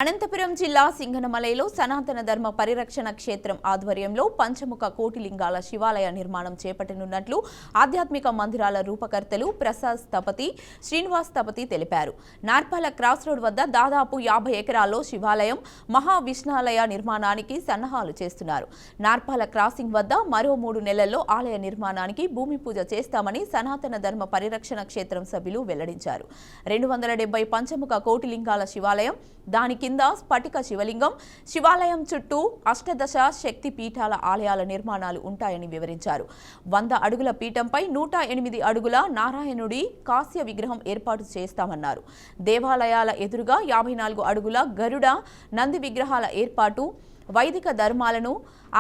అనంతపురం జిల్లా సింగనమలైలో సనాతన ధర్మ పరిరక్షణ క్షేత్రం ఆధ్వర్యంలో పంచముఖ కోటిలింగాల శివాలయ నిర్మాణం చేపట్టనున్నట్లు ఆధ్యాత్మిక మందిరాల రూపకర్తలు ప్రసాద్ స్థపతి శ్రీనివాస్ స్థపతి తెలిపారు. నార్పాల క్రాస్ రోడ్ వద్ద దాదాపు 50 ఎకరాల్లో శివాలయం మహావిష్ణాలయ నిర్మాణానికి సన్నాహాలు చేస్తున్నారు. నార్పాల క్రాసింగ్ వద్ద మరో 3 నెలల్లో ఆలయ నిర్మాణానికి భూమి పూజ చేస్తామని సనాతన ధర్మ పరిరక్షణ క్షేత్రం సభ్యులు వెల్లడించారు. 270 పంచముఖ కోటిలింగాల శివాలయం, దాని కింద స్ఫటిక శివలింగం, శివాలయం చుట్టూ అష్టదశ శక్తి పీఠాల ఆలయాల నిర్మాణాలు ఉంటాయని వివరించారు. 100 అడుగుల పీఠంపై 108 అడుగుల నారాయణుడి కాస్య విగ్రహం ఏర్పాటు చేస్తామన్నారు. దేవాలయాల ఎదురుగా 54 అడుగుల గరుడ నంది విగ్రహాల ఏర్పాటు, వైదిక ధర్మాలను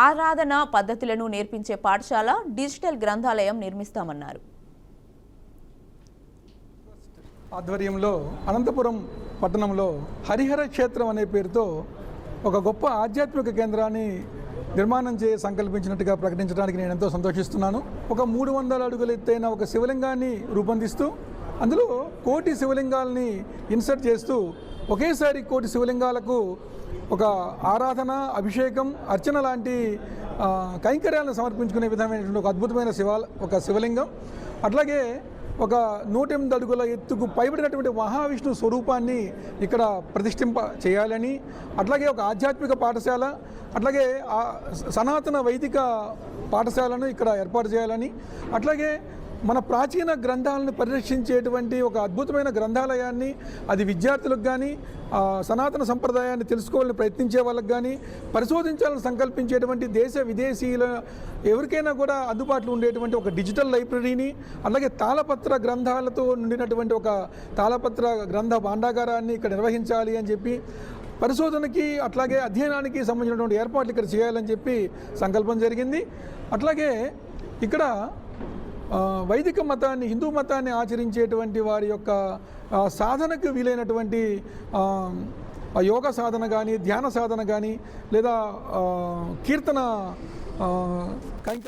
ఆరాధన పద్ధతులను నేర్పించే పాఠశాల, డిజిటల్ గ్రంథాలయం నిర్మిస్తామన్నారు. ఆధ్వర్యంలో అనంతపురం పట్టణంలో హరిహర క్షేత్రం అనే పేరుతో ఒక గొప్ప ఆధ్యాత్మిక కేంద్రాన్ని నిర్మాణం సంకల్పించినట్టుగా ప్రకటించడానికి నేను ఎంతో సంతోషిస్తున్నాను. ఒక 300 అడుగుల ఎత్తైన ఒక శివలింగాన్ని రూపొందిస్తూ అందులో 1 కోటి శివలింగాల్ని ఇన్సర్ట్ చేస్తూ ఒకేసారి 1 కోటి శివలింగాలకు ఒక ఆరాధన, అభిషేకం, అర్చన లాంటి కైంకర్యాలను సమర్పించుకునే విధమైనటువంటి ఒక అద్భుతమైన శివలింగం, అట్లాగే ఒక 108 అడుగుల ఎత్తుకు పైబడినటువంటి మహావిష్ణు స్వరూపాన్ని ఇక్కడ ప్రతిష్ఠింప చేయాలని, అట్లాగే ఒక ఆధ్యాత్మిక పాఠశాల, అట్లాగే సనాతన వైదిక పాఠశాలను ఇక్కడ ఏర్పాటు చేయాలని, అట్లాగే మన ప్రాచీన గ్రంథాలను పరిరక్షించేటువంటి ఒక అద్భుతమైన గ్రంథాలయాన్ని, అది విద్యార్థులకు కానీ సనాతన సంప్రదాయాన్ని తెలుసుకోవాలని ప్రయత్నించే వాళ్ళకి కానీ, పరిశోధించాలని సంకల్పించేటువంటి దేశ విదేశీయుల ఎవరికైనా కూడా అందుబాటులో ఉండేటువంటి ఒక డిజిటల్ లైబ్రరీని, అలాగే తాళపత్ర గ్రంథాలతో నిండినటువంటి ఒక తాళపత్ర గ్రంథ భాండాగారాన్ని ఇక్కడ నిర్వహించాలి అని చెప్పి, పరిశోధనకి అట్లాగే అధ్యయనానికి సంబంధించినటువంటి ఏర్పాట్లు ఇక్కడ చేయాలని చెప్పి సంకల్పం జరిగింది. అట్లాగే ఇక్కడ వైదిక మతాన్ని, హిందూ మతాన్ని ఆచరించేటువంటి వారి యొక్క సాధనకు వీలైనటువంటి యోగ సాధన కానీ, ధ్యాన సాధన కానీ, లేదా కీర్తన కైంకర్య